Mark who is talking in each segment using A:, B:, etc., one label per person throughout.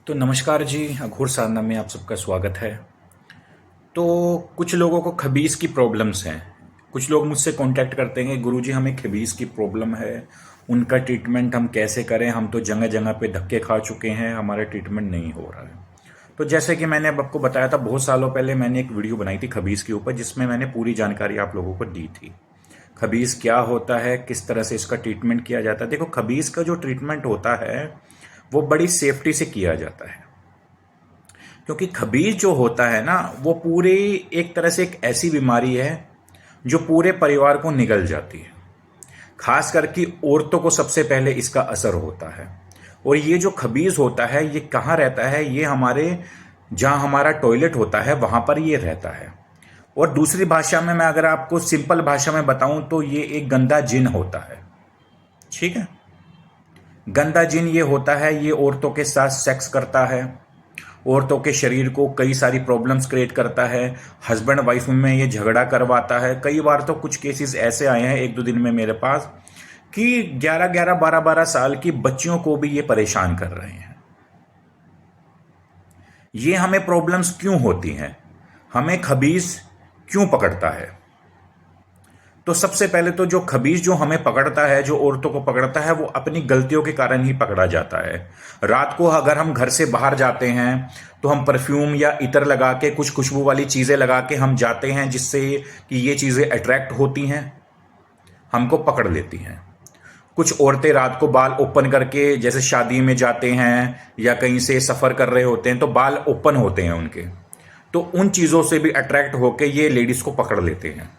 A: तो नमस्कार जी, अघोर साधना में आप सबका स्वागत है। तो कुछ लोगों को खबीज़ की प्रॉब्लम्स हैं। कुछ लोग मुझसे कांटेक्ट करते हैं, गुरुजी हमें खबीज़ की प्रॉब्लम है, उनका ट्रीटमेंट हम कैसे करें? हम तो जगह जगह पे धक्के खा चुके हैं, हमारा ट्रीटमेंट नहीं हो रहा है। तो जैसे कि मैंने अब आपको बताया था, बहुत सालों पहले मैंने एक वीडियो बनाई थी खबीज़ के ऊपर, जिसमें मैंने पूरी जानकारी आप लोगों को दी थी। खबीज़ क्या होता है, किस तरह से इसका ट्रीटमेंट किया जाता है। देखो, खबीज़ का जो ट्रीटमेंट होता है वो बड़ी सेफ्टी से किया जाता है, क्योंकि खबीज जो होता है ना, वो पूरे एक तरह से एक ऐसी बीमारी है जो पूरे परिवार को निगल जाती है। खास करके औरतों को सबसे पहले इसका असर होता है। और ये जो खबीज होता है, ये कहाँ रहता है? ये हमारे जहाँ हमारा टॉयलेट होता है वहां पर ये रहता है। और दूसरी भाषा में मैं अगर आपको सिंपल भाषा में बताऊं तो ये एक गंदा जिन होता है। ठीक है, गंदा जिन ये होता है, ये औरतों के साथ सेक्स करता है, औरतों के शरीर को कई सारी प्रॉब्लम्स क्रिएट करता है, हस्बैंड वाइफ में ये झगड़ा करवाता है। कई बार तो कुछ केसेस ऐसे आए हैं एक दो दिन में मेरे पास कि 11-11, 12-12 साल की बच्चियों को भी ये परेशान कर रहे हैं। ये हमें प्रॉब्लम्स क्यों होती हैं? हमें खबीज क्यों पकड़ता है? तो सबसे पहले तो जो खबीज जो हमें पकड़ता है, जो औरतों को पकड़ता है, वो अपनी गलतियों के कारण ही पकड़ा जाता है। रात को अगर हम घर से बाहर जाते हैं तो हम परफ्यूम या इत्र लगा के, कुछ खुशबू वाली चीजें लगा के हम जाते हैं, जिससे कि ये चीजें अट्रैक्ट होती हैं, हमको पकड़ लेती हैं। कुछ औरतें रात को बाल ओपन करके, जैसे शादी में जाते हैं या कहीं से सफर कर रहे होते हैं तो बाल ओपन होते हैं उनके, तो उन चीजों से भी अट्रैक्ट होके ये लेडीज को पकड़ लेते हैं।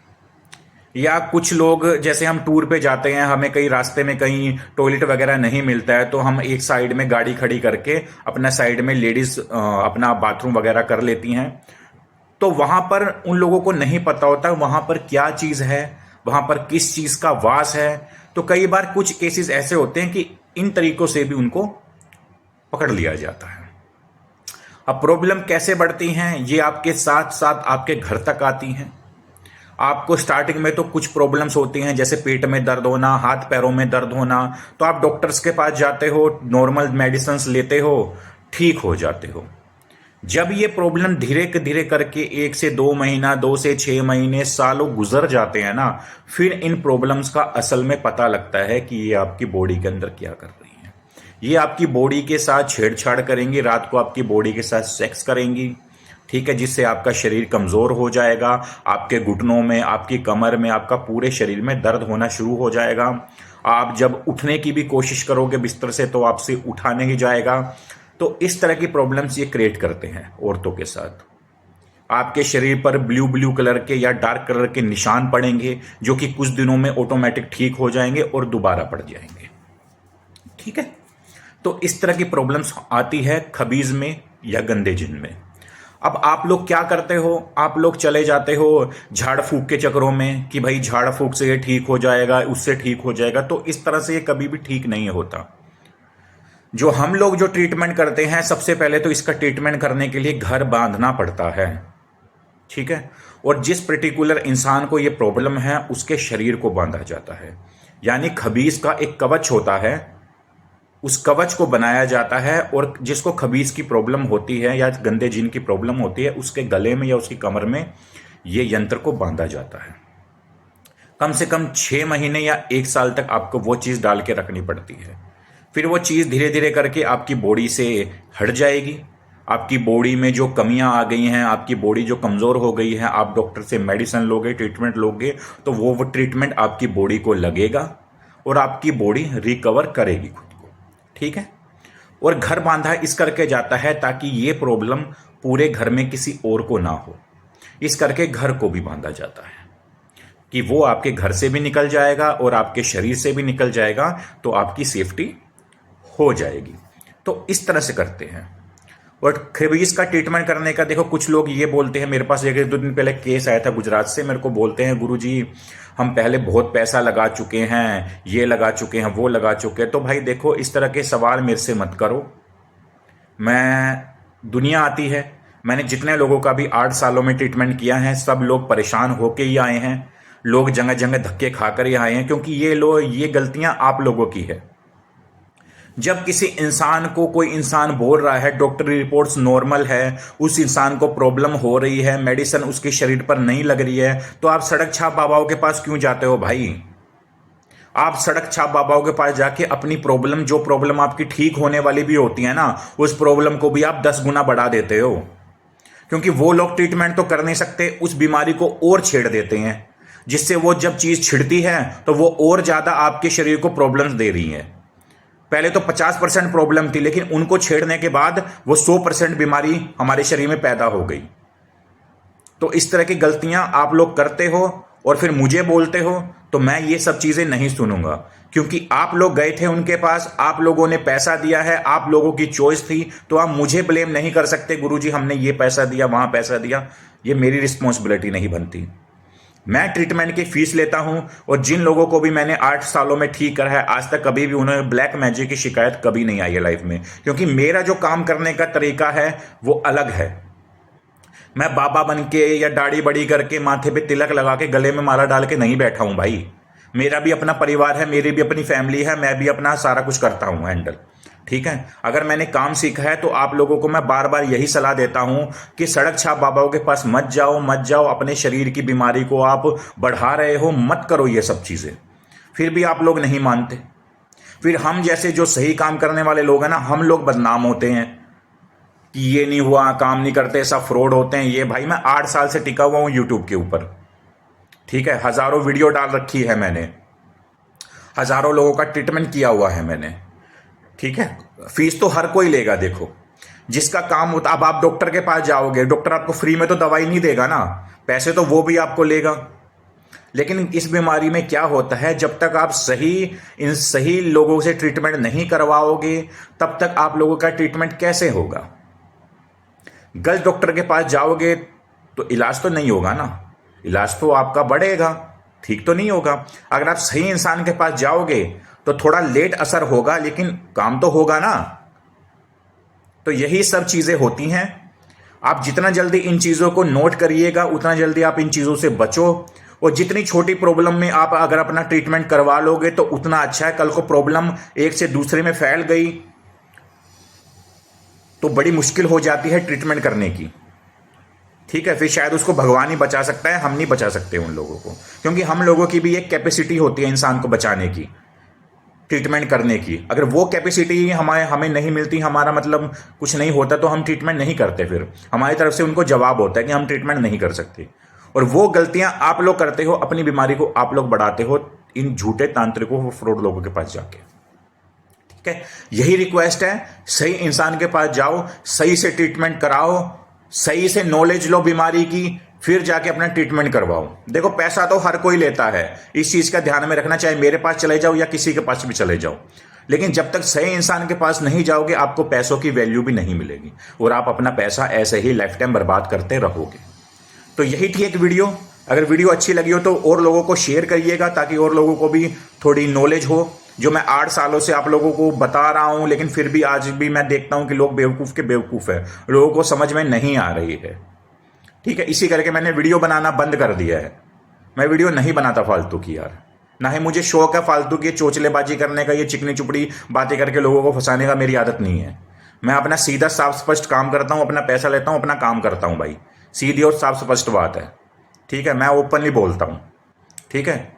A: या कुछ लोग, जैसे हम टूर पे जाते हैं, हमें कहीं रास्ते में कहीं टॉयलेट वगैरह नहीं मिलता है, तो हम एक साइड में गाड़ी खड़ी करके अपना साइड में लेडीज अपना बाथरूम वगैरह कर लेती हैं। तो वहां पर उन लोगों को नहीं पता होता वहां पर क्या चीज है, वहां पर किस चीज का वास है। तो कई बार कुछ केसेस ऐसे होते हैं कि इन तरीकों से भी उनको पकड़ लिया जाता है। अब प्रॉब्लम कैसे बढ़ती हैं? ये आपके साथ साथ आपके घर तक आती हैं। आपको स्टार्टिंग में तो कुछ प्रॉब्लम्स होती हैं, जैसे पेट में दर्द होना, हाथ पैरों में दर्द होना, तो आप डॉक्टर्स के पास जाते हो, नॉर्मल मेडिसिन लेते हो, ठीक हो जाते हो। जब ये प्रॉब्लम धीरे धीरे करके 1 से 2 महीना, 2 से 6 महीने, सालों गुजर जाते हैं ना, फिर इन प्रॉब्लम्स का असल में पता लगता है कि ये आपकी बॉडी के अंदर क्या कर रही है। ये आपकी बॉडी के साथ छेड़छाड़ करेंगी, रात को आपकी बॉडी के साथ सेक्स करेंगी। ठीक है, जिससे आपका शरीर कमजोर हो जाएगा, आपके घुटनों में, आपकी कमर में, आपका पूरे शरीर में दर्द होना शुरू हो जाएगा। आप जब उठने की भी कोशिश करोगे बिस्तर से तो आपसे उठा नहीं जाएगा। तो इस तरह की प्रॉब्लम्स ये क्रिएट करते हैं औरतों के साथ। आपके शरीर पर ब्लू ब्लू कलर के या डार्क कलर के निशान पड़ेंगे, जो कि कुछ दिनों में ऑटोमेटिक ठीक हो जाएंगे और दोबारा पड़ जाएंगे। ठीक है, तो इस तरह की प्रॉब्लम्स आती है खबीज में या गंदे जिन में। अब आप लोग क्या करते हो? आप लोग चले जाते हो झाड़ फूक के चक्रों में कि भाई झाड़ फूक से ये ठीक हो जाएगा, उससे ठीक हो जाएगा। तो इस तरह से ये कभी भी ठीक नहीं होता। जो हम लोग जो ट्रीटमेंट करते हैं, सबसे पहले तो इसका ट्रीटमेंट करने के लिए घर बांधना पड़ता है। ठीक है, और जिस पर्टिकुलर इंसान को ये प्रॉब्लम है उसके शरीर को बांधा जाता है। यानी खबीज का एक कवच होता है, उस कवच को बनाया जाता है, और जिसको खबीज की प्रॉब्लम होती है या गंदे जिन की प्रॉब्लम होती है, उसके गले में या उसकी कमर में ये यंत्र को बांधा जाता है। कम से कम 6 महीने या 1 साल तक आपको वो चीज डाल के रखनी पड़ती है। फिर वो चीज धीरे धीरे करके आपकी बॉडी से हट जाएगी। आपकी बॉडी में जो कमियां आ गई हैं, आपकी बॉडी जो कमजोर हो गई है, आप डॉक्टर से मेडिसिन लोगे, ट्रीटमेंट लोगे, तो वो ट्रीटमेंट आपकी बॉडी को लगेगा और आपकी बॉडी रिकवर करेगी खुद को। ठीक है, और घर बांधा इस करके जाता है ताकि ये प्रॉब्लम पूरे घर में किसी और को ना हो। इस करके घर को भी बांधा जाता है कि वो आपके घर से भी निकल जाएगा और आपके शरीर से भी निकल जाएगा, तो आपकी सेफ्टी हो जाएगी। तो इस तरह से करते हैं। और खबीज का ट्रीटमेंट करने का, देखो कुछ लोग ये बोलते हैं, मेरे पास एक 2 दिन पहले केस आया था गुजरात से, मेरे को बोलते हैं गुरुजी हम पहले बहुत पैसा लगा चुके हैं, ये लगा चुके हैं, वो लगा चुके हैं। तो भाई देखो, इस तरह के सवाल मेरे से मत करो। मैं, दुनिया आती है, मैंने जितने लोगों का भी 8 सालों में ट्रीटमेंट किया है, सब लोग परेशान होके ही आए हैं, लोग जगह जगह धक्के खाकर ही आए हैं, क्योंकि ये गलतियां आप लोगों की है। जब किसी इंसान को कोई इंसान बोल रहा है डॉक्टरी रिपोर्ट्स नॉर्मल है, उस इंसान को प्रॉब्लम हो रही है, मेडिसिन उसके शरीर पर नहीं लग रही है, तो आप सड़क छाप बाबाओं के पास क्यों जाते हो भाई? आप सड़क छाप बाबाओं के पास जाके अपनी प्रॉब्लम, जो प्रॉब्लम आपकी ठीक होने वाली भी होती है ना, उस प्रॉब्लम को भी आप 10 गुना बढ़ा देते हो। क्योंकि वो लोग ट्रीटमेंट तो कर नहीं सकते, उस बीमारी को और छेड़ देते हैं, जिससे वो जब चीज छिड़ती है तो वो और ज्यादा आपके शरीर को प्रॉब्लम्स दे रही है। पहले तो 50% प्रॉब्लम थी, लेकिन उनको छेड़ने के बाद वो 100% बीमारी हमारे शरीर में पैदा हो गई। तो इस तरह की गलतियां आप लोग करते हो और फिर मुझे बोलते हो, तो मैं ये सब चीजें नहीं सुनूंगा। क्योंकि आप लोग गए थे उनके पास, आप लोगों ने पैसा दिया है, आप लोगों की चॉइस थी, तो आप मुझे ब्लेम नहीं कर सकते, गुरुजी हमने ये पैसा दिया, वहां पैसा दिया। ये मेरी रिस्पॉन्सिबिलिटी नहीं बनती। मैं ट्रीटमेंट की फीस लेता हूं, और जिन लोगों को भी मैंने 8 सालों में ठीक करा है, आज तक कभी भी उन्हें ब्लैक मैजिक की शिकायत कभी नहीं आई है लाइफ में। क्योंकि मेरा जो काम करने का तरीका है वो अलग है। मैं बाबा बन के या दाढ़ी बड़ी करके, माथे पे तिलक लगा के, गले में माला डाल के नहीं बैठा हूं भाई। मेरा भी अपना परिवार है, मेरी भी अपनी फैमिली है, मैं भी अपना सारा कुछ करता हूं हैंडल। ठीक है, अगर मैंने काम सीखा है तो आप लोगों को मैं बार बार यही सलाह देता हूं कि सड़क छाप बाबाओं के पास मत जाओ, मत जाओ। अपने शरीर की बीमारी को आप बढ़ा रहे हो, मत करो ये सब चीजें। फिर भी आप लोग नहीं मानते। फिर हम जैसे जो सही काम करने वाले लोग हैं ना, हम लोग बदनाम होते हैं कि ये नहीं हुआ, काम नहीं करते, सब फ्रॉड होते हैं। ये भाई मैं 8 साल से टिका हुआ हूं यूट्यूब के ऊपर। ठीक है, हजारों वीडियो डाल रखी है मैंने, हजारों लोगों का ट्रीटमेंट किया हुआ है मैंने। ठीक है, फीस तो हर कोई लेगा। देखो, जिसका काम होता, अब आप डॉक्टर के पास जाओगे, डॉक्टर आपको फ्री में तो दवाई नहीं देगा ना, पैसे तो वो भी आपको लेगा। लेकिन इस बीमारी में क्या होता है, जब तक आप इन सही लोगों से ट्रीटमेंट नहीं करवाओगे, तब तक आप लोगों का ट्रीटमेंट कैसे होगा? गलत डॉक्टर के पास जाओगे तो इलाज तो नहीं होगा ना, इलाज तो आपका बढ़ेगा, ठीक तो नहीं होगा। अगर आप सही इंसान के पास जाओगे तो थोड़ा लेट असर होगा, लेकिन काम तो होगा ना। तो यही सब चीजें होती हैं। आप जितना जल्दी इन चीजों को नोट करिएगा, उतना जल्दी आप इन चीजों से बचो। और जितनी छोटी प्रॉब्लम में आप अगर अपना ट्रीटमेंट करवा लोगे तो उतना अच्छा है। कल को प्रॉब्लम एक से दूसरे में फैल गई तो बड़ी मुश्किल हो जाती है ट्रीटमेंट करने की। ठीक है, फिर शायद उसको भगवान ही बचा सकता है, हम नहीं बचा सकते उन लोगों को। क्योंकि हम लोगों की भी एक कैपेसिटी होती है इंसान को बचाने की, ट्रीटमेंट करने की। अगर वो कैपेसिटी हमें नहीं मिलती, हमारा मतलब कुछ नहीं होता, तो हम ट्रीटमेंट नहीं करते। फिर हमारी तरफ से उनको जवाब होता है कि हम ट्रीटमेंट नहीं कर सकते। और वो गलतियां आप लोग करते हो, अपनी बीमारी को आप लोग बढ़ाते हो इन झूठे तांत्रिकों, फ्रॉड लोगों के पास जाके। ठीक है, यही रिक्वेस्ट है, सही इंसान के पास जाओ, सही से ट्रीटमेंट कराओ, सही से नॉलेज लो बीमारी की, फिर जाके अपना ट्रीटमेंट करवाओ। देखो, पैसा तो हर कोई लेता है, इस चीज का ध्यान में रखना, चाहे मेरे पास चले जाओ या किसी के पास भी चले जाओ। लेकिन जब तक सही इंसान के पास नहीं जाओगे, आपको पैसों की वैल्यू भी नहीं मिलेगी, और आप अपना पैसा ऐसे ही लाइफ टाइम बर्बाद करते रहोगे। तो यही थी एक वीडियो। अगर वीडियो अच्छी लगी हो तो और लोगों को शेयर करिएगा, ताकि और लोगों को भी थोड़ी नॉलेज हो। जो मैं 8 सालों से आप लोगों को बता रहा हूं, लेकिन फिर भी आज भी मैं देखता हूं कि लोग बेवकूफ के बेवकूफ है, लोगों को समझ में नहीं आ रही है। ठीक है, इसी करके मैंने वीडियो बनाना बंद कर दिया है। मैं वीडियो नहीं बनाता फालतू की यार, ना ही मुझे शौक है फालतू की चोचलेबाजी करने का, ये चिकनी चुपड़ी बातें करके लोगों को फंसाने का मेरी आदत नहीं है। मैं अपना सीधा साफ स्पष्ट काम करता हूं, अपना पैसा लेता हूं, अपना काम करता हूं भाई। सीधी और साफ स्पष्ट बात है। ठीक है, मैं ओपनली बोलता हूं। ठीक है,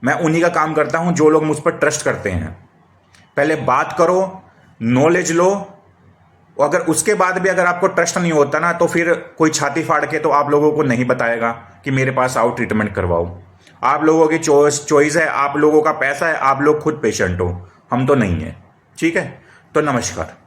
A: मैं उन्हीं का काम करता हूं जो लोग मुझ पर ट्रस्ट करते हैं। पहले बात करो, नॉलेज लो, और अगर उसके बाद भी अगर आपको ट्रस्ट नहीं होता ना, तो फिर कोई छाती फाड़ के तो आप लोगों को नहीं बताएगा कि मेरे पास आओ ट्रीटमेंट करवाओ। आप लोगों की चॉइस है, आप लोगों का पैसा है, आप लोग खुद पेशेंट हो, हम तो नहीं है। ठीक है, तो नमस्कार।